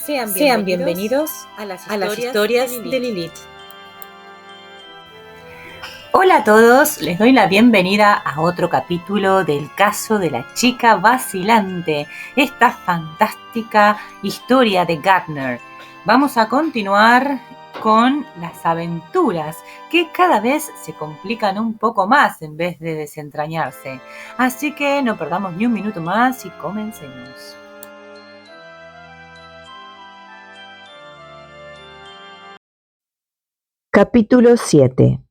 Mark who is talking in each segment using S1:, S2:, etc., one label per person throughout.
S1: Sean bienvenidos a las historias de Lilith. Hola a todos, les doy la bienvenida a otro capítulo del caso de la chica vacilante, esta fantástica historia de Gardner. Vamos a continuar con las aventuras que cada vez se complican un poco más en vez de desentrañarse. Así que no perdamos ni un minuto más y comencemos.
S2: Capítulo 7.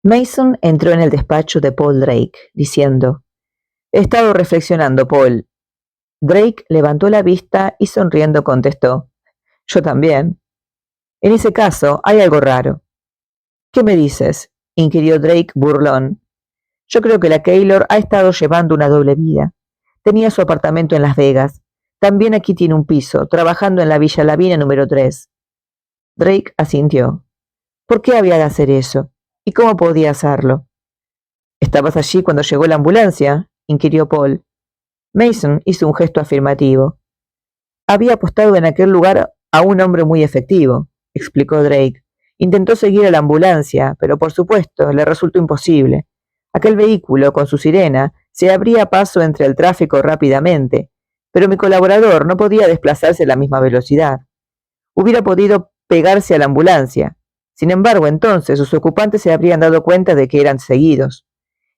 S2: Mason entró en el despacho de Paul Drake, diciendo: «He estado reflexionando, Paul». Drake levantó la vista y sonriendo contestó: «Yo también». «En ese caso, hay algo raro». «¿Qué me dices?», inquirió Drake burlón. «Yo creo que la Keylor ha estado llevando una doble vida. Tenía su apartamento en Las Vegas. También aquí tiene un piso, trabajando en la Villa Lavina número 3. Drake asintió. ¿Por qué había de hacer eso? ¿Y cómo podía hacerlo? ¿Estabas allí cuando llegó la ambulancia?, inquirió Paul. Mason hizo un gesto afirmativo. Había apostado en aquel lugar a un hombre muy efectivo, explicó Drake. Intentó seguir a la ambulancia, pero por supuesto le resultó imposible. Aquel vehículo, con su sirena, se abría paso entre el tráfico rápidamente, pero mi colaborador no podía desplazarse a la misma velocidad. Hubiera podido pegarse a la ambulancia. Sin embargo, entonces sus ocupantes se habrían dado cuenta de que eran seguidos.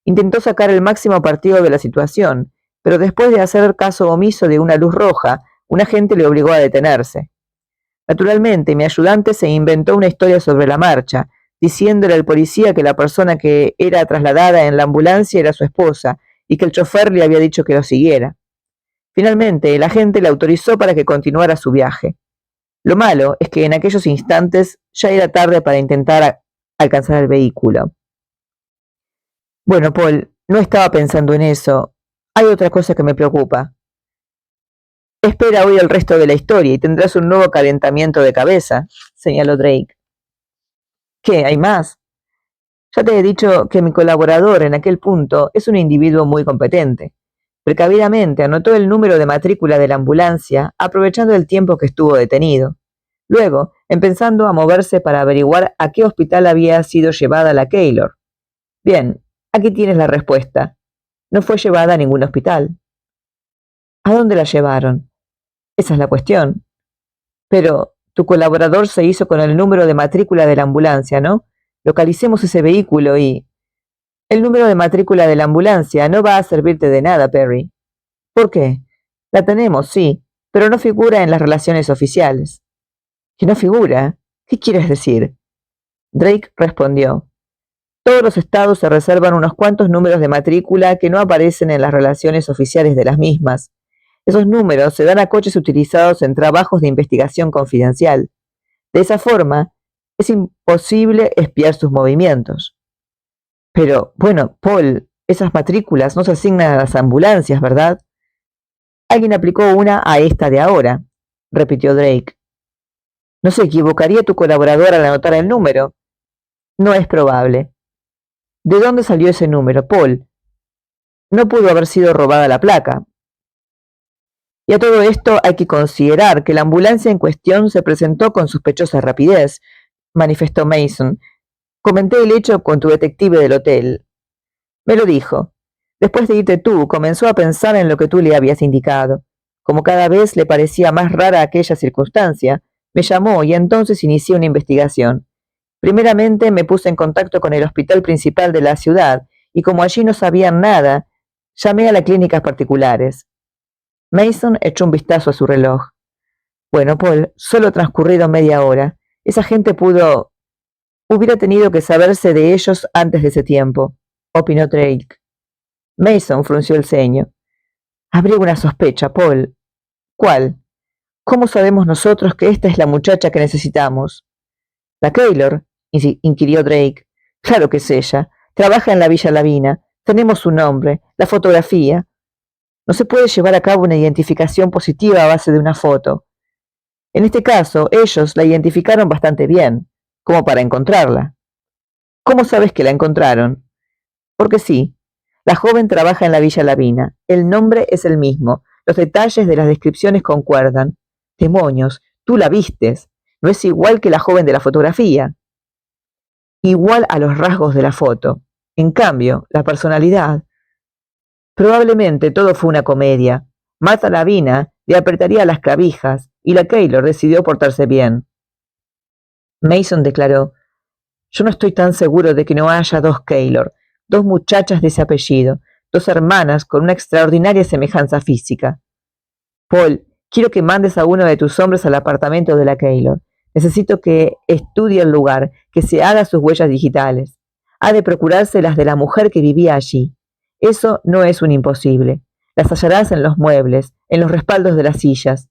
S2: Intentó sacar el máximo partido de la situación, pero después de hacer caso omiso de una luz roja, un agente le obligó a detenerse. Naturalmente, mi ayudante se inventó una historia sobre la marcha, diciéndole al policía que la persona que era trasladada en la ambulancia era su esposa y que el chofer le había dicho que lo siguiera. Finalmente, el agente le autorizó para que continuara su viaje. Lo malo es que en aquellos instantes ya era tarde para intentar alcanzar el vehículo. Bueno, Paul, no estaba pensando en eso. Hay otra cosa que me preocupa. Espera hoy el resto de la historia y tendrás un nuevo calentamiento de cabeza, señaló Drake. ¿Qué? ¿Hay más? Ya te he dicho que mi colaborador en aquel punto es un individuo muy competente. Precavidamente anotó el número de matrícula de la ambulancia, aprovechando el tiempo que estuvo detenido. Luego, empezando a moverse para averiguar a qué hospital había sido llevada la Keylor. Bien, aquí tienes la respuesta. No fue llevada a ningún hospital. ¿A dónde la llevaron? Esa es la cuestión. Pero tu colaborador se hizo con el número de matrícula de la ambulancia, ¿no? Localicemos ese vehículo y... El número de matrícula de la ambulancia no va a servirte de nada, Perry. ¿Por qué? La tenemos, sí, pero no figura en las relaciones oficiales. ¿Que no figura? ¿Qué quieres decir? Drake respondió. Todos los estados se reservan unos cuantos números de matrícula que no aparecen en las relaciones oficiales de las mismas. Esos números se dan a coches utilizados en trabajos de investigación confidencial. De esa forma, es imposible espiar sus movimientos. Pero, bueno, Paul, esas matrículas no se asignan a las ambulancias, ¿verdad? Alguien aplicó una a esta de ahora, repitió Drake. ¿No se equivocaría tu colaborador al anotar el número? No es probable. ¿De dónde salió ese número, Paul? No pudo haber sido robada la placa. Y a todo esto hay que considerar que la ambulancia en cuestión se presentó con sospechosa rapidez, manifestó Mason. Comenté el hecho con tu detective del hotel. Me lo dijo. Después de irte tú, comenzó a pensar en lo que tú le habías indicado. Como cada vez le parecía más rara aquella circunstancia, me llamó y entonces inicié una investigación. Primeramente me puse en contacto con el hospital principal de la ciudad y como allí no sabían nada, llamé a las clínicas particulares. Mason echó un vistazo a su reloj. Bueno, Paul, solo ha transcurrido media hora. Esa gente hubiera tenido que saberse de ellos antes de ese tiempo, opinó Drake. Mason frunció el ceño. Habría una sospecha, Paul. ¿Cuál? ¿Cómo sabemos nosotros que esta es la muchacha que necesitamos? ¿La Keylor? Inquirió Drake. Claro que es ella. Trabaja en la Villa Lavina. Tenemos su nombre, la fotografía. No se puede llevar a cabo una identificación positiva a base de una foto. En este caso, ellos la identificaron bastante bien, como para encontrarla. ¿Cómo sabes que la encontraron? Porque sí. La joven trabaja en la Villa Lavina. El nombre es el mismo. Los detalles de las descripciones concuerdan. Demonios, tú la vistes. No es igual que la joven de la fotografía. Igual a los rasgos de la foto. En cambio, la personalidad. Probablemente todo fue una comedia. Martha Lavina le apretaría las clavijas y la Keylor decidió portarse bien. Mason declaró: yo no estoy tan seguro de que no haya dos Keylor, dos muchachas de ese apellido, dos hermanas con una extraordinaria semejanza física. Paul, quiero que mandes a uno de tus hombres al apartamento de la Keylor. Necesito que estudie el lugar, que se haga sus huellas digitales. Ha de procurarse las de la mujer que vivía allí. Eso no es un imposible. Las hallarás en los muebles, en los respaldos de las sillas.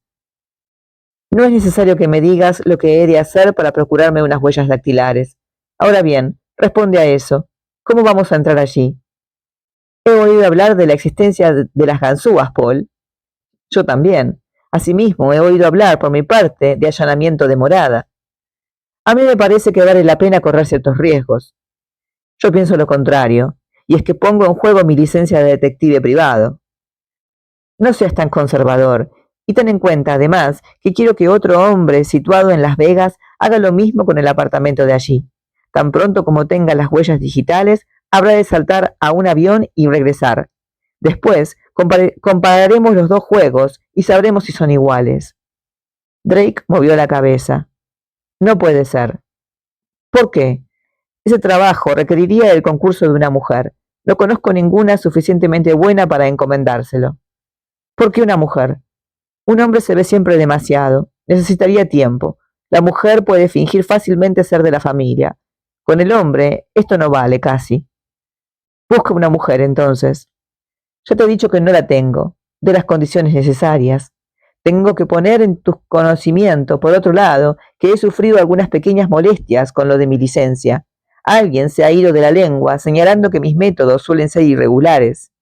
S2: No es necesario que me digas lo que he de hacer para procurarme unas huellas dactilares. Ahora bien, responde a eso. ¿Cómo vamos a entrar allí? He oído hablar de la existencia de las ganzúas, Paul. Yo también. Asimismo, he oído hablar, por mi parte, de allanamiento de morada. A mí me parece que vale la pena correr ciertos riesgos. Yo pienso lo contrario, y es que pongo en juego mi licencia de detective privado. No seas tan conservador, y ten en cuenta, además, que quiero que otro hombre situado en Las Vegas haga lo mismo con el apartamento de allí. Tan pronto como tenga las huellas digitales, habrá de saltar a un avión y regresar. Después, compararemos los dos juegos y sabremos si son iguales. Drake movió la cabeza. No puede ser. ¿Por qué? Ese trabajo requeriría el concurso de una mujer. No conozco ninguna suficientemente buena para encomendárselo. ¿Por qué una mujer? Un hombre se ve siempre demasiado. Necesitaría tiempo. La mujer puede fingir fácilmente ser de la familia. Con el hombre, esto no vale casi. Busca una mujer, entonces. Ya te he dicho que no la tengo, de las condiciones necesarias. Tengo que poner en tu conocimiento, por otro lado, que he sufrido algunas pequeñas molestias con lo de mi licencia. Alguien se ha ido de la lengua, señalando que mis métodos suelen ser irregulares.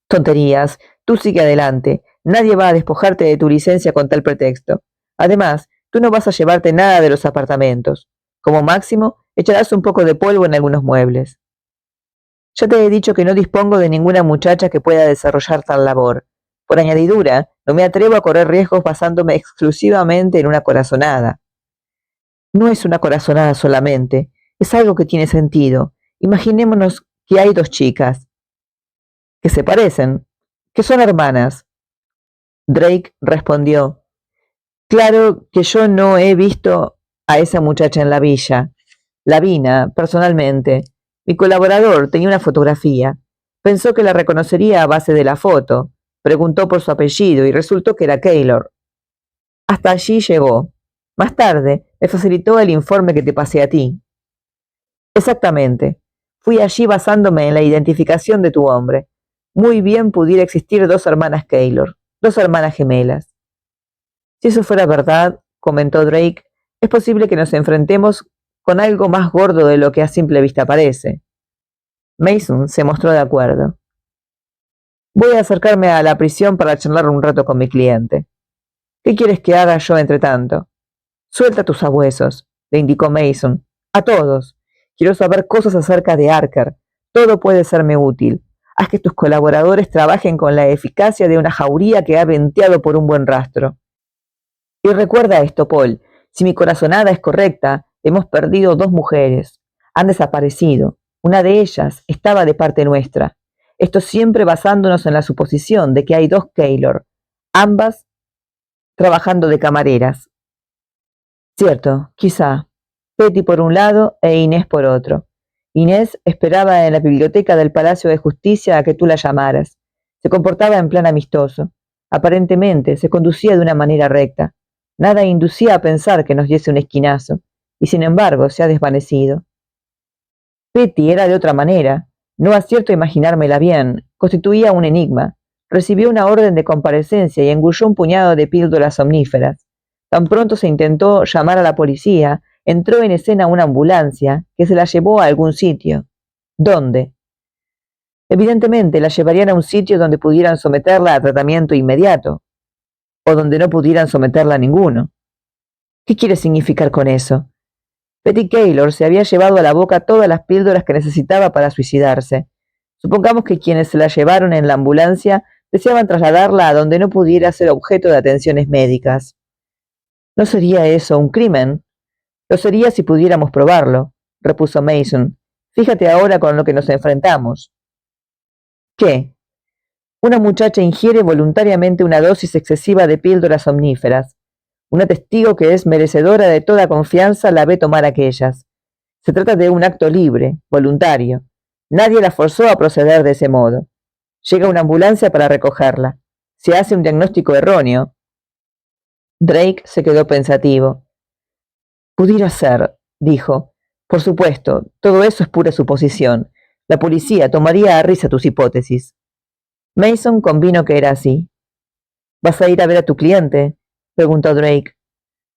S2: Tonterías. Tú sigue adelante. Nadie va a despojarte de tu licencia con tal pretexto. Además, tú no vas a llevarte nada de los apartamentos. Como máximo, echarás un poco de polvo en algunos muebles. Ya te he dicho que no dispongo de ninguna muchacha que pueda desarrollar tal labor. Por añadidura, no me atrevo a correr riesgos basándome exclusivamente en una corazonada. No es una corazonada solamente, es algo que tiene sentido. Imaginémonos que hay dos chicas, que se parecen, que son hermanas. Drake respondió: claro que yo no he visto a esa muchacha en la villa. La Vina, personalmente. Mi colaborador tenía una fotografía. Pensó que la reconocería a base de la foto. Preguntó por su apellido y resultó que era Keylor. Hasta allí llegó. Más tarde, me facilitó el informe que te pasé a ti. Exactamente. Fui allí basándome en la identificación de tu hombre. Muy bien pudiera existir dos hermanas Keylor, dos hermanas gemelas. Si eso fuera verdad, comentó Drake, es posible que nos enfrentemos con algo más gordo de lo que a simple vista parece. Mason se mostró de acuerdo. Voy a acercarme a la prisión para charlar un rato con mi cliente. ¿Qué quieres que haga yo entre tanto? Suelta tus sabuesos, le indicó Mason. A todos. Quiero saber cosas acerca de Archer. Todo puede serme útil. Haz que tus colaboradores trabajen con la eficacia de una jauría que ha venteado por un buen rastro. Y recuerda esto, Paul. Si mi corazonada es correcta, hemos perdido dos mujeres. Han desaparecido. Una de ellas estaba de parte nuestra. Esto siempre basándonos en la suposición de que hay dos Keylor, ambas trabajando de camareras. Cierto, quizá. Betty por un lado e Inés por otro. Inés esperaba en la biblioteca del Palacio de Justicia a que tú la llamaras. Se comportaba en plan amistoso. Aparentemente se conducía de una manera recta. Nada inducía a pensar que nos diese un esquinazo, y sin embargo se ha desvanecido. Betty era de otra manera. No acierto a imaginármela bien. Constituía un enigma. Recibió una orden de comparecencia y engulló un puñado de píldoras somníferas. Tan pronto se intentó llamar a la policía, entró en escena una ambulancia que se la llevó a algún sitio. ¿Dónde? Evidentemente la llevarían a un sitio donde pudieran someterla a tratamiento inmediato, o donde no pudieran someterla a ninguno. ¿Qué quiere significar con eso? Betty Keylor se había llevado a la boca todas las píldoras que necesitaba para suicidarse. Supongamos que quienes se la llevaron en la ambulancia Deseaban trasladarla a donde no pudiera ser objeto de atenciones médicas. ¿No sería eso un crimen? Lo sería si pudiéramos probarlo, repuso Mason. Fíjate ahora con lo que nos enfrentamos. ¿Qué? Una muchacha ingiere voluntariamente una dosis excesiva de píldoras somníferas. Una testigo que es merecedora de toda confianza la ve tomar aquellas. Se trata de un acto libre, voluntario. Nadie la forzó a proceder de ese modo. Llega una ambulancia para recogerla. Se hace un diagnóstico erróneo. Drake se quedó pensativo. Pudiera ser, dijo. Por supuesto, todo eso es pura suposición. La policía tomaría a risa tus hipótesis. Mason convino que era así. ¿Vas a ir a ver a tu cliente?, preguntó Drake.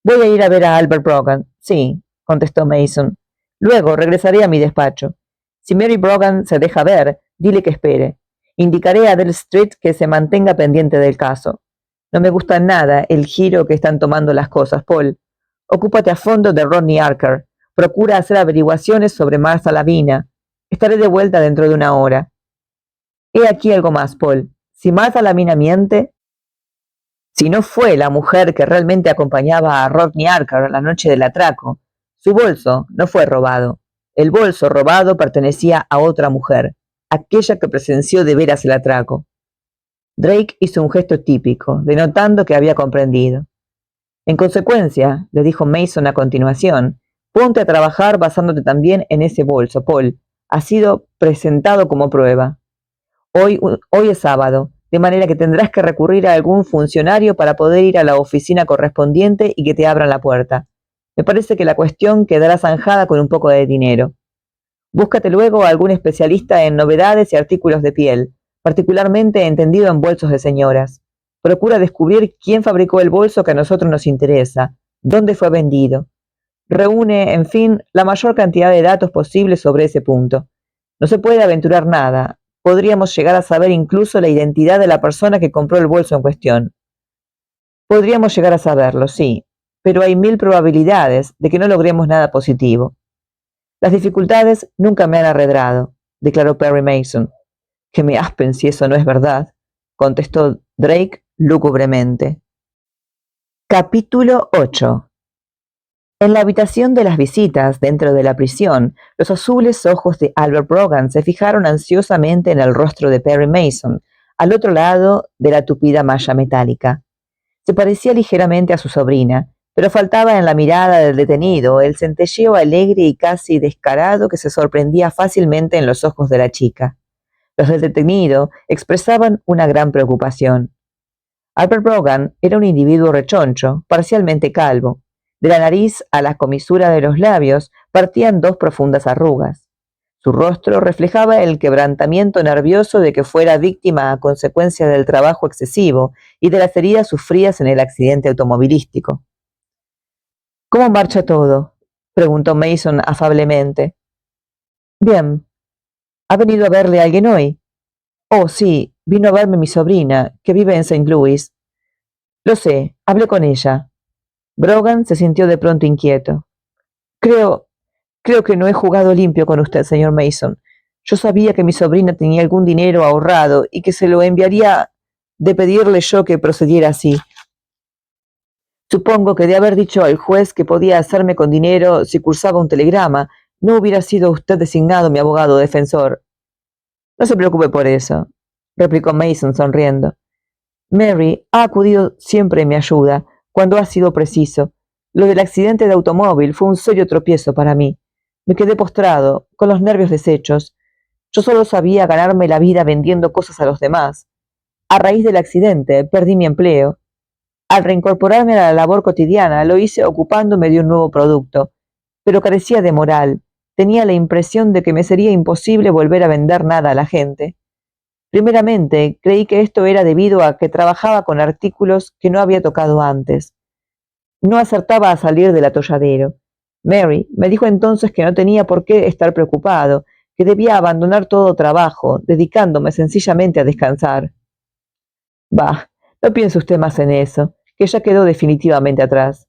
S2: Voy a ir a ver a Albert Brogan. Sí, contestó Mason. Luego regresaré a mi despacho. Si Mary Brogan se deja ver, dile que espere. Indicaré a Dell Street que se mantenga pendiente del caso. No me gusta nada el giro que están tomando las cosas, Paul. Ocúpate a fondo de Rodney Archer. Procura hacer averiguaciones sobre Martha Lavina. Estaré de vuelta dentro de una hora. He aquí algo más, Paul. Si Martha Lavina miente, si no fue la mujer que realmente acompañaba a Rodney Archer la noche del atraco, su bolso no fue robado. El bolso robado pertenecía a otra mujer, aquella que presenció de veras el atraco. Drake hizo un gesto típico, denotando que había comprendido. En consecuencia, le dijo Mason a continuación, ponte a trabajar basándote también en ese bolso, Paul. Ha sido presentado como prueba. Hoy es sábado, de manera que tendrás que recurrir a algún funcionario para poder ir a la oficina correspondiente y que te abran la puerta. Me parece que la cuestión quedará zanjada con un poco de dinero. Búscate luego a algún especialista en novedades y artículos de piel, particularmente entendido en bolsos de señoras. Procura descubrir quién fabricó el bolso que a nosotros nos interesa, dónde fue vendido. Reúne, en fin, la mayor cantidad de datos posible sobre ese punto. No se puede aventurar nada. Podríamos llegar a saber incluso la identidad de la persona que compró el bolso en cuestión. Podríamos llegar a saberlo, sí, pero hay 1000 probabilidades de que no logremos nada positivo. Las dificultades nunca me han arredrado, declaró Perry Mason. Que me aspen si eso no es verdad, contestó Drake lúgubremente. Capítulo 8. En la habitación de las visitas dentro de la prisión, los azules ojos de Albert Brogan se fijaron ansiosamente en el rostro de Perry Mason, al otro lado de la tupida malla metálica. Se parecía ligeramente a su sobrina, pero faltaba en la mirada del detenido el centelleo alegre y casi descarado que se sorprendía fácilmente en los ojos de la chica. Los del detenido expresaban una gran preocupación. Albert Brogan era un individuo rechoncho, parcialmente calvo. De la nariz a la comisura de los labios partían 2 profundas arrugas. Su rostro reflejaba el quebrantamiento nervioso de que fuera víctima a consecuencia del trabajo excesivo y de las heridas sufridas en el accidente automovilístico. ¿Cómo marcha todo?, preguntó Mason afablemente. Bien. ¿Ha venido a verle alguien hoy? Oh, sí, vino a verme mi sobrina, que vive en St. Louis. Lo sé, hablé con ella. Brogan se sintió de pronto inquieto. Creo que no he jugado limpio con usted, señor Mason. Yo sabía que mi sobrina tenía algún dinero ahorrado y que se lo enviaría de pedirle yo que procediera así. Supongo que de haber dicho al juez que podía hacerme con dinero si cursaba un telegrama, no hubiera sido usted designado mi abogado defensor. No se preocupe por eso, replicó Mason sonriendo. Mary ha acudido siempre en mi ayuda, cuando ha sido preciso. Lo del accidente de automóvil fue un serio tropiezo para mí. Me quedé postrado, con los nervios deshechos. Yo solo sabía ganarme la vida vendiendo cosas a los demás. A raíz del accidente perdí mi empleo. Al reincorporarme a la labor cotidiana lo hice ocupándome de un nuevo producto, pero carecía de moral. Tenía la impresión de que me sería imposible volver a vender nada a la gente. Primeramente, creí que esto era debido a que trabajaba con artículos que no había tocado antes. No acertaba a salir del atolladero. Mary me dijo entonces que no tenía por qué estar preocupado, que debía abandonar todo trabajo, dedicándome sencillamente a descansar. Bah, no piense usted más en eso, que ya quedó definitivamente atrás.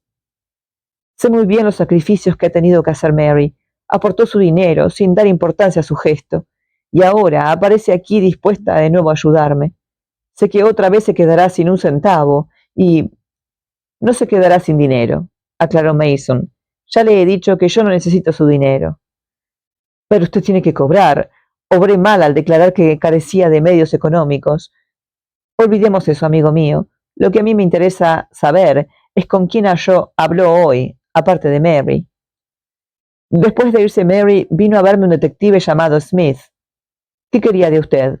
S2: Sé muy bien los sacrificios que ha tenido que hacer Mary. Aportó su dinero sin dar importancia a su gesto, y ahora aparece aquí dispuesta de nuevo a ayudarme. Sé que otra vez se quedará sin un centavo y no se quedará sin dinero, aclaró Mason. Ya le he dicho que yo no necesito su dinero. Pero usted tiene que cobrar. Obré mal al declarar que carecía de medios económicos. Olvidemos eso, amigo mío. Lo que a mí me interesa saber es con quién habló hoy, aparte de Mary. Después de irse Mary, vino a verme un detective llamado Smith. ¿Qué quería de usted?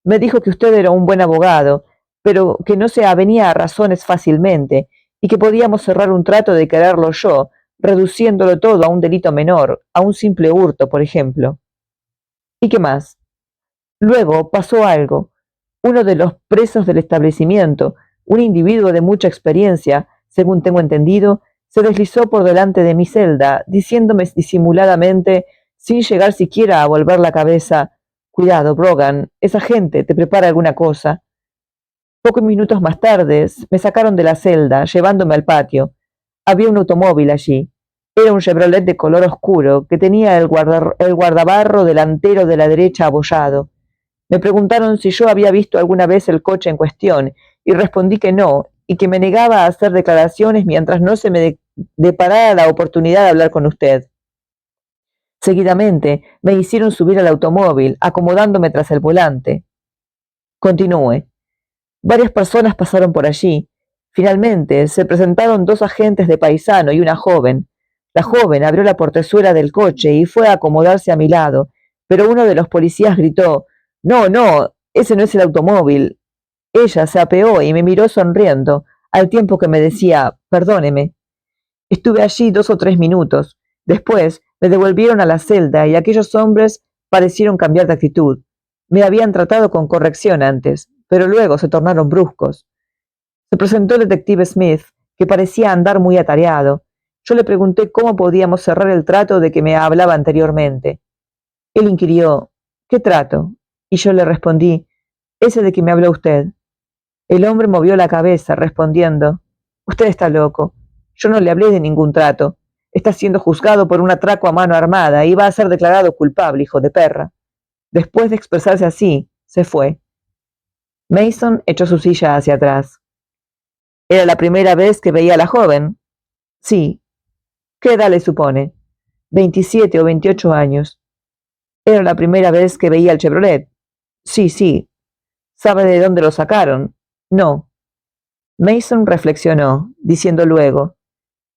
S2: Me dijo que usted era un buen abogado, pero que no se avenía a razones fácilmente y que podíamos cerrar un trato de quererlo yo, reduciéndolo todo a un delito menor, a un simple hurto, por ejemplo. ¿Y qué más? Luego pasó algo. Uno de los presos del establecimiento, un individuo de mucha experiencia, según tengo entendido, se deslizó por delante de mi celda, diciéndome disimuladamente, sin llegar siquiera a volver la cabeza, «Cuidado, Brogan, esa gente te prepara alguna cosa». Pocos minutos más tarde me sacaron de la celda, llevándome al patio. Había un automóvil allí. Era un Chevrolet de color oscuro que tenía el guardabarro delantero de la derecha abollado. Me preguntaron si yo había visto alguna vez el coche en cuestión y respondí que no y que me negaba a hacer declaraciones mientras no se me deparara la oportunidad de hablar con usted. Seguidamente me hicieron subir al automóvil, acomodándome tras el volante. Continúe. Varias personas pasaron por allí. Finalmente se presentaron 2 agentes de paisano y una joven. La joven abrió la portezuela del coche y fue a acomodarse a mi lado, pero uno de los policías gritó: «No, no, ese no es el automóvil». Ella se apeó y me miró sonriendo, al tiempo que me decía: «Perdóneme». Estuve allí 2 o 3 minutos. Después me devolvieron a la celda y aquellos hombres parecieron cambiar de actitud. Me habían tratado con corrección antes, pero luego se tornaron bruscos. Se presentó el detective Smith, que parecía andar muy atareado. Yo le pregunté cómo podíamos cerrar el trato de que me hablaba anteriormente. Él inquirió: «¿Qué trato?». Y yo le respondí: «Ese de que me habló usted». El hombre movió la cabeza, respondiendo: «Usted está loco. Yo no le hablé de ningún trato. Está siendo juzgado por un atraco a mano armada y va a ser declarado culpable, hijo de perra». Después de expresarse así, se fue. Mason echó su silla hacia atrás. ¿Era la primera vez que veía a la joven? Sí. ¿Qué edad le supone? 27 o 28 años. ¿Era la primera vez que veía el Chevrolet? Sí, sí. ¿Sabe de dónde lo sacaron? No. Mason reflexionó, diciendo luego: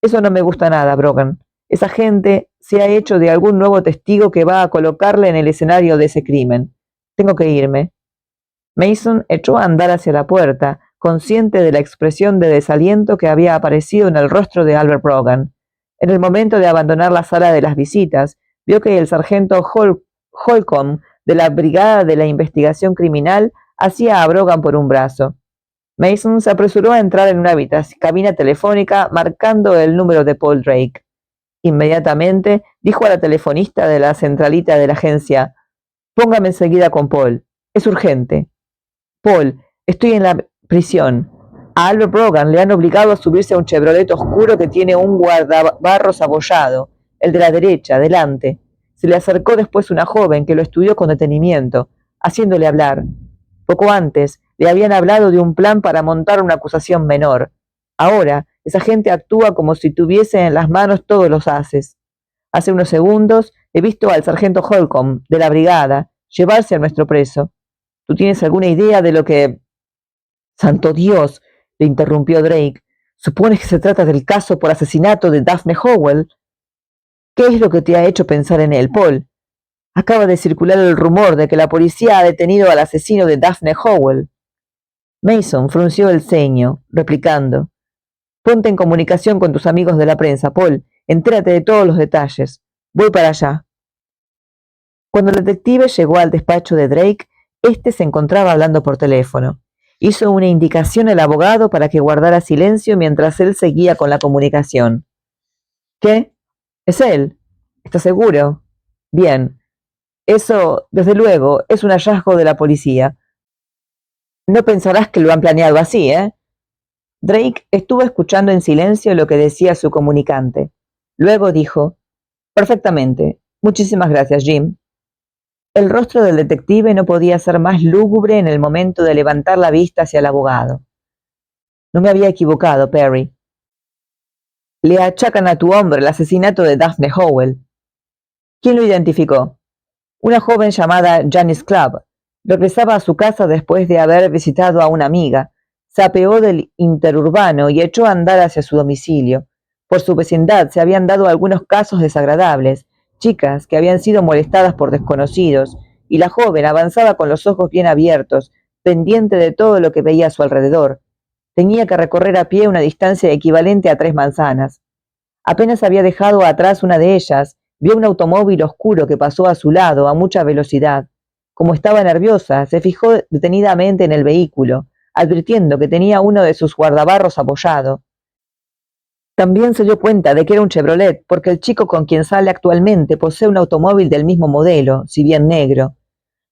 S2: «Eso no me gusta nada, Brogan. Esa gente se ha hecho de algún nuevo testigo que va a colocarle en el escenario de ese crimen. Tengo que irme». Mason echó a andar hacia la puerta, consciente de la expresión de desaliento que había aparecido en el rostro de Albert Brogan. En el momento de abandonar la sala de las visitas, vio que el sargento Holcomb, de la Brigada de la Investigación Criminal, hacía a Brogan por un brazo. Mason se apresuró a entrar en una cabina telefónica marcando el número de Paul Drake. Inmediatamente dijo a la telefonista de la centralita de la agencia: «Póngame enseguida con Paul. Es urgente». «Paul, estoy en la prisión. A Albert Brogan le han obligado a subirse a un Chevrolet oscuro que tiene un guardabarros abollado, el de la derecha, delante. Se le acercó después una joven que lo estudió con detenimiento, haciéndole hablar. Poco antes le habían hablado de un plan para montar una acusación menor. Ahora esa gente actúa como si tuviese en las manos todos los haces. Hace unos segundos he visto al sargento Holcomb, de la brigada, llevarse a nuestro preso. ¿Tú tienes alguna idea de lo que...?» «¡Santo Dios!», le interrumpió Drake. «¿Supones que se trata del caso por asesinato de Daphne Howell? ¿Qué es lo que te ha hecho pensar en él, Paul? Acaba de circular el rumor de que la policía ha detenido al asesino de Daphne Howell». Mason frunció el ceño, replicando: «Ponte en comunicación con tus amigos de la prensa, Paul. Entérate de todos los detalles. Voy para allá». Cuando el detective llegó al despacho de Drake, éste se encontraba hablando por teléfono. Hizo una indicación al abogado para que guardara silencio mientras él seguía con la comunicación. «¿Qué? ¿Es él? ¿Estás seguro? Bien. Eso, desde luego, es un hallazgo de la policía. No pensarás que lo han planeado así, ¿eh?» Drake estuvo escuchando en silencio lo que decía su comunicante. Luego dijo: «Perfectamente. Muchísimas gracias, Jim». El rostro del detective no podía ser más lúgubre en el momento de levantar la vista hacia el abogado. No me había equivocado, Perry. Le achacan a tu hombre el asesinato de Daphne Howell. ¿Quién lo identificó? Una joven llamada Janice Clapp. Regresaba a su casa después de haber visitado a una amiga. Se apeó del interurbano y echó a andar hacia su domicilio. Por su vecindad se habían dado algunos casos desagradables, chicas que habían sido molestadas por desconocidos, y la joven avanzaba con los ojos bien abiertos, pendiente de todo lo que veía a su alrededor. Tenía que recorrer a pie una distancia equivalente a 3 manzanas. Apenas había dejado atrás una de ellas, vio un automóvil oscuro que pasó a su lado a mucha velocidad. Como estaba nerviosa, se fijó detenidamente en el vehículo, advirtiendo que tenía uno de sus guardabarros apoyado. También se dio cuenta de que era un Chevrolet, porque el chico con quien sale actualmente posee un automóvil del mismo modelo, si bien negro.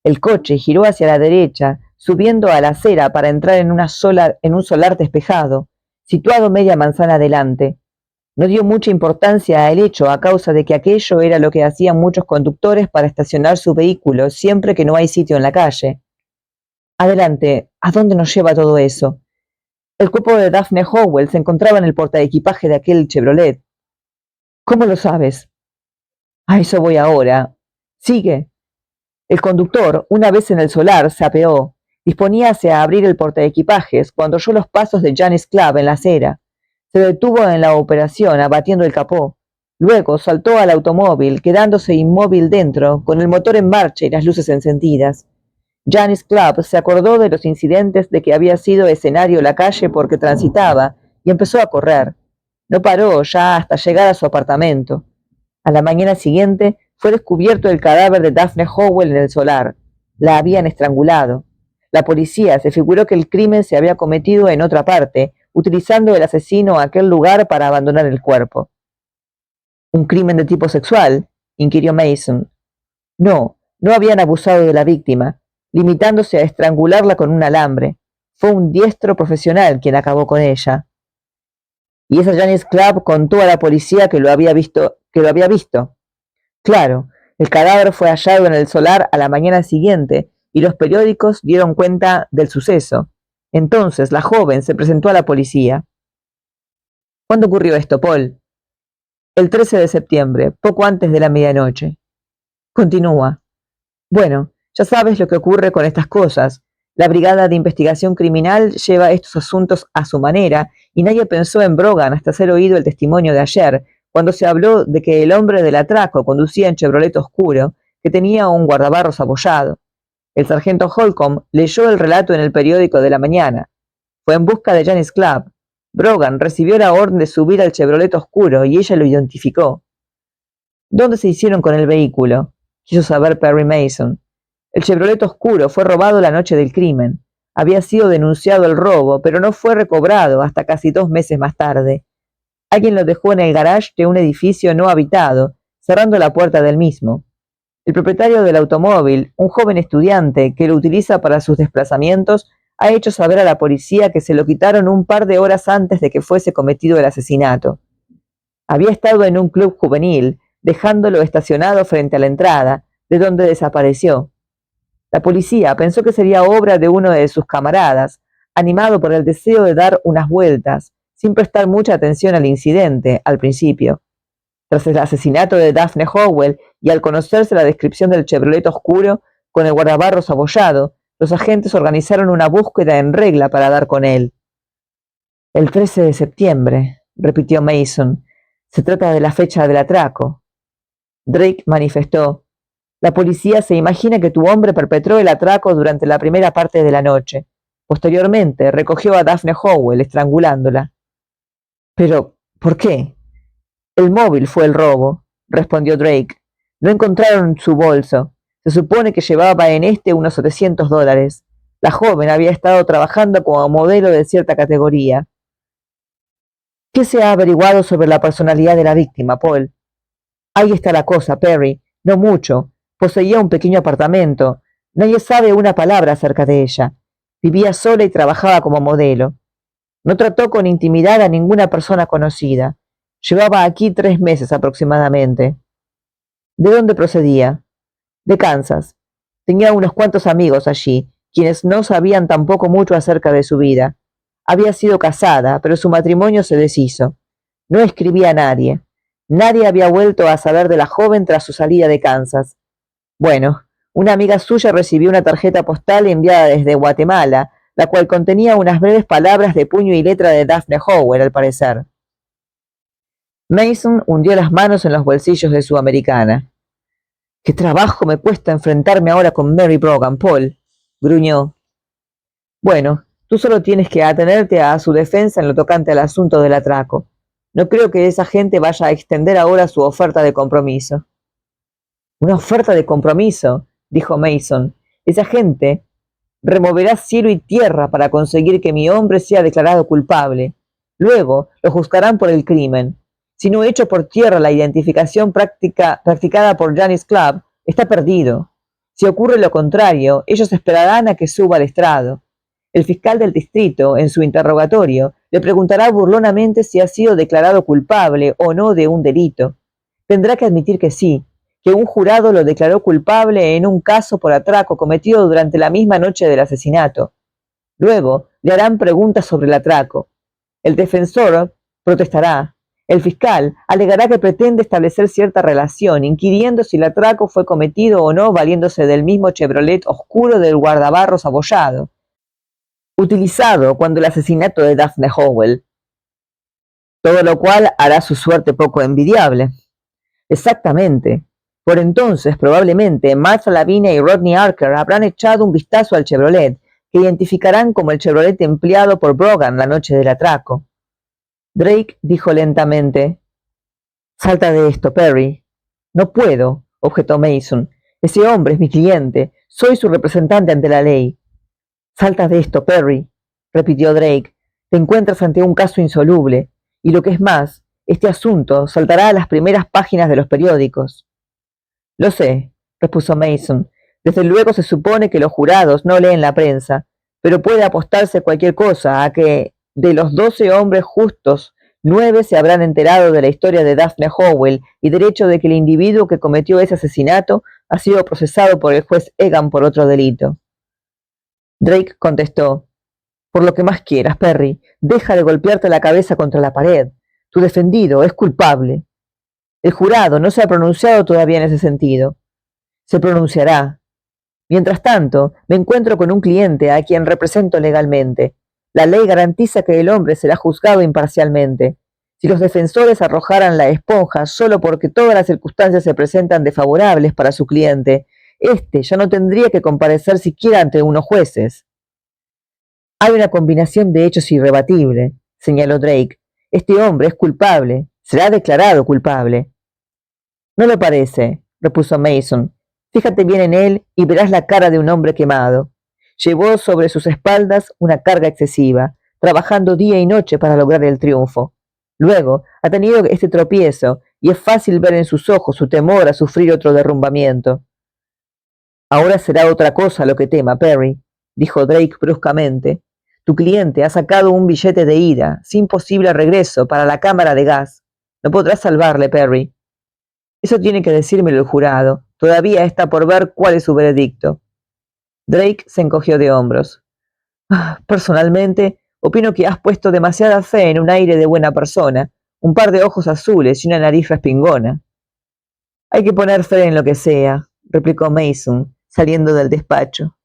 S2: El coche giró hacia la derecha, subiendo a la acera para entrar en un solar despejado, situado media manzana adelante. No dio mucha importancia al hecho a causa de que aquello era lo que hacían muchos conductores para estacionar su vehículo siempre que no hay sitio en la calle. Adelante, ¿a dónde nos lleva todo eso? El cuerpo de Daphne Howell se encontraba en el portaequipaje de aquel Chevrolet. ¿Cómo lo sabes? A eso voy ahora. Sigue. El conductor, una vez en el solar, se apeó. Disponíase a abrir el portaequipajes cuando oyó los pasos de Janice Clapp en la acera. Se detuvo en la operación, abatiendo el capó. Luego saltó al automóvil, quedándose inmóvil dentro, con el motor en marcha y las luces encendidas. Janice Clapp se acordó de los incidentes de que había sido escenario la calle porque transitaba y empezó a correr. No paró ya hasta llegar a su apartamento. A la mañana siguiente fue descubierto el cadáver de Daphne Howell en el solar. La habían estrangulado. La policía se figuró que el crimen se había cometido en otra parte, utilizando el asesino aquel lugar para abandonar el cuerpo. ¿Un crimen de tipo sexual?, inquirió Mason. No, no habían abusado de la víctima, limitándose a estrangularla con un alambre. Fue un diestro profesional quien acabó con ella. Y esa Janice Clapp contó a la policía que lo había visto. Claro, el cadáver fue hallado en el solar a la mañana siguiente y los periódicos dieron cuenta del suceso. Entonces la joven se presentó a la policía. ¿Cuándo ocurrió esto, Paul? El 13 de septiembre, poco antes de la medianoche. Continúa. Bueno, ya sabes lo que ocurre con estas cosas. La Brigada de Investigación Criminal lleva estos asuntos a su manera y nadie pensó en Brogan hasta hacer oído el testimonio de ayer, cuando se habló de que el hombre del atraco conducía en Chevrolet oscuro, que tenía un guardabarros apoyado. El sargento Holcomb leyó el relato en el periódico de la mañana. Fue en busca de Janice Clapp. Brogan recibió la orden de subir al Chevrolet oscuro y ella lo identificó. ¿Dónde se hicieron con el vehículo?, quiso saber Perry Mason. El Chevrolet oscuro fue robado la noche del crimen. Había sido denunciado el robo, pero no fue recobrado hasta casi 2 meses más tarde. Alguien lo dejó en el garage de un edificio no habitado, cerrando la puerta del mismo. El propietario del automóvil, un joven estudiante que lo utiliza para sus desplazamientos, ha hecho saber a la policía que se lo quitaron un par de horas antes de que fuese cometido el asesinato. Había estado en un club juvenil, dejándolo estacionado frente a la entrada, de donde desapareció. La policía pensó que sería obra de uno de sus camaradas, animado por el deseo de dar unas vueltas, sin prestar mucha atención al incidente al principio. Tras el asesinato de Daphne Howell y al conocerse la descripción del Chevrolet oscuro con el guardabarros abollado, los agentes organizaron una búsqueda en regla para dar con él. El 13 de septiembre, repitió Mason. Se trata de la fecha del atraco. Drake manifestó. La policía se imagina que tu hombre perpetró el atraco durante la primera parte de la noche. Posteriormente, recogió a Daphne Howell estrangulándola. Pero, ¿por qué? El móvil fue el robo, respondió Drake. No encontraron su bolso. Se supone que llevaba en este unos $700. La joven había estado trabajando como modelo de cierta categoría. ¿Qué se ha averiguado sobre la personalidad de la víctima, Paul? Ahí está la cosa, Perry. No mucho. Poseía un pequeño apartamento. Nadie sabe una palabra acerca de ella. Vivía sola y trabajaba como modelo. No trató con intimidad a ninguna persona conocida. Llevaba aquí 3 meses aproximadamente. ¿De dónde procedía? De Kansas. Tenía unos cuantos amigos allí, quienes no sabían tampoco mucho acerca de su vida. Había sido casada, pero su matrimonio se deshizo. No escribía a nadie. Nadie había vuelto a saber de la joven tras su salida de Kansas. Bueno, una amiga suya recibió una tarjeta postal enviada desde Guatemala, la cual contenía unas breves palabras de puño y letra de Daphne Howell, al parecer. Mason hundió las manos en los bolsillos de su americana. «Qué trabajo me cuesta enfrentarme ahora con Mary Brogan, Paul», gruñó. «Bueno, tú solo tienes que atenerte a su defensa en lo tocante al asunto del atraco. No creo que esa gente vaya a extender ahora su oferta de compromiso». «¿Una oferta de compromiso?», dijo Mason. «Esa gente removerá cielo y tierra para conseguir que mi hombre sea declarado culpable. Luego lo juzgarán por el crimen. Si no echo por tierra la identificación practicada por Janis Club, está perdido. Si ocurre lo contrario, ellos esperarán a que suba al estrado. El fiscal del distrito, en su interrogatorio, le preguntará burlonamente si ha sido declarado culpable o no de un delito. Tendrá que admitir que sí, que un jurado lo declaró culpable en un caso por atraco cometido durante la misma noche del asesinato. Luego le harán preguntas sobre el atraco. El defensor protestará. El fiscal alegará que pretende establecer cierta relación, inquiriendo si el atraco fue cometido o no valiéndose del mismo Chevrolet oscuro del guardabarros abollado, utilizado cuando el asesinato de Daphne Howell. Todo lo cual hará su suerte poco envidiable. Exactamente. Por entonces, probablemente, Martha Lavinia y Rodney Archer habrán echado un vistazo al Chevrolet, que identificarán como el Chevrolet empleado por Brogan la noche del atraco. Drake dijo lentamente: «Salta de esto, Perry». «No puedo», objetó Mason. «Ese hombre es mi cliente. Soy su representante ante la ley». «Salta de esto, Perry», repitió Drake. «Te encuentras ante un caso insoluble. Y lo que es más, este asunto saltará a las primeras páginas de los periódicos». «Lo sé», repuso Mason. «Desde luego se supone que los jurados no leen la prensa, pero puede apostarse cualquier cosa a que, de los 12 hombres justos, 9 se habrán enterado de la historia de Daphne Howell y del hecho de que el individuo que cometió ese asesinato ha sido procesado por el juez Egan por otro delito». Drake contestó: «Por lo que más quieras, Perry, deja de golpearte la cabeza contra la pared. Tu defendido es culpable». «El jurado no se ha pronunciado todavía en ese sentido». «Se pronunciará. Mientras tanto, me encuentro con un cliente a quien represento legalmente. La ley garantiza que el hombre será juzgado imparcialmente. Si los defensores arrojaran la esponja solo porque todas las circunstancias se presentan desfavorables para su cliente, éste ya no tendría que comparecer siquiera ante unos jueces». «Hay una combinación de hechos irrebatible», señaló Drake. «Este hombre es culpable. Será declarado culpable». «No lo parece», repuso Mason. «Fíjate bien en él y verás la cara de un hombre quemado. Llevó sobre sus espaldas una carga excesiva, trabajando día y noche para lograr el triunfo. Luego ha tenido este tropiezo y es fácil ver en sus ojos su temor a sufrir otro derrumbamiento». «Ahora será otra cosa lo que tema, Perry», dijo Drake bruscamente. «Tu cliente ha sacado un billete de ida, sin posible regreso, para la cámara de gas. No podrás salvarle, Perry». «Eso tiene que decírmelo el jurado. Todavía está por ver cuál es su veredicto». Drake se encogió de hombros. «Personalmente, opino que has puesto demasiada fe en un aire de buena persona, un par de ojos azules y una nariz respingona». «Hay que poner fe en lo que sea», replicó Mason, saliendo del despacho.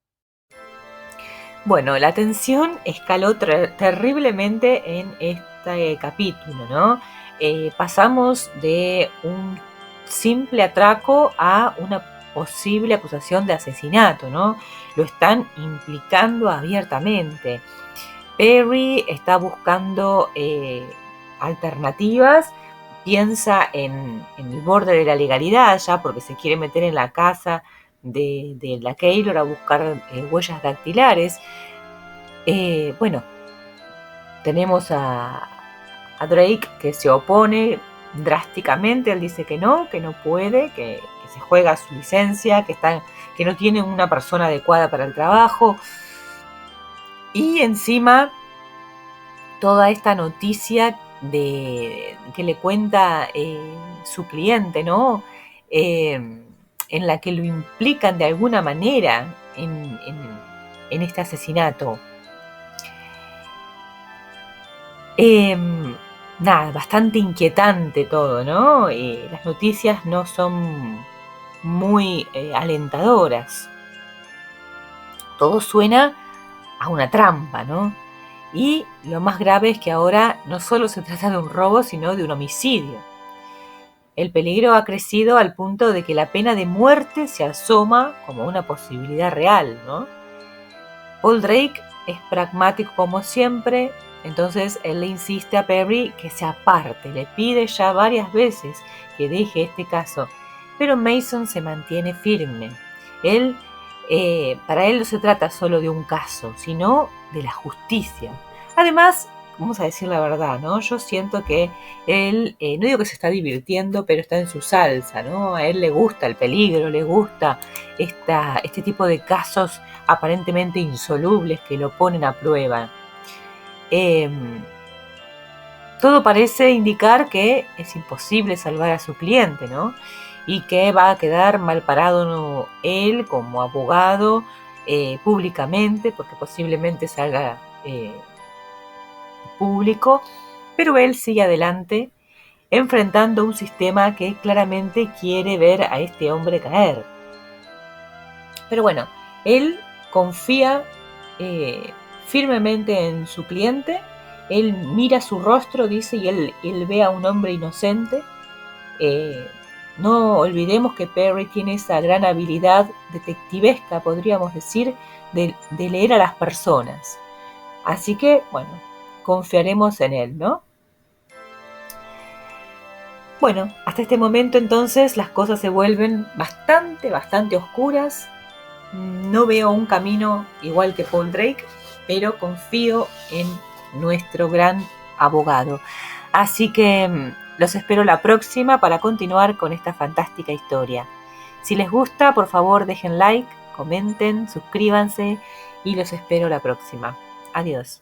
S1: Bueno, la tensión escaló terriblemente en este capítulo, ¿no? Pasamos de un simple atraco a una posible acusación de asesinato, ¿no? Lo están implicando abiertamente. Perry está buscando alternativas, piensa en el borde de la legalidad ya porque se quiere meter en la casa de la Keylor a buscar huellas dactilares. Bueno, tenemos a Drake que se opone drásticamente. Él dice que no puede, que se juega su licencia, que no tiene una persona adecuada para el trabajo. Y encima toda esta noticia que le cuenta su cliente, ¿no? en la que lo implican de alguna manera en este asesinato. Nada, bastante inquietante todo, ¿no? Las noticias no son muy alentadoras. Todo suena a una trampa, ¿no? Y lo más grave es que ahora no solo se trata de un robo, sino de un homicidio. El peligro ha crecido al punto de que la pena de muerte se asoma como una posibilidad real, ¿no? Paul Drake es pragmático como siempre, entonces él le insiste a Perry que se aparte, le pide ya varias veces que deje este caso, pero Mason se mantiene firme. Para él no se trata solo de un caso, sino de la justicia. Además, vamos a decir la verdad, ¿no? Yo siento que él, no digo que se está divirtiendo, pero está en su salsa, ¿no? A él le gusta el peligro, le gusta este tipo de casos aparentemente insolubles que lo ponen a prueba. Todo parece indicar que es imposible salvar a su cliente, ¿no? Y que va a quedar mal parado él como abogado públicamente, porque posiblemente salga público, pero él sigue adelante enfrentando un sistema que claramente quiere ver a este hombre caer. Pero bueno, él confía firmemente en su cliente, él mira su rostro, dice, y él ve a un hombre inocente. No olvidemos que Perry tiene esa gran habilidad detectivesca, podríamos decir, de leer a las personas. Así que, bueno, confiaremos en él, ¿no? Bueno, hasta este momento entonces las cosas se vuelven bastante oscuras. No veo un camino igual que Paul Drake, pero confío en nuestro gran abogado. Así que los espero la próxima para continuar con esta fantástica historia. Si les gusta, por favor dejen like, comenten, suscríbanse y los espero la próxima. Adiós.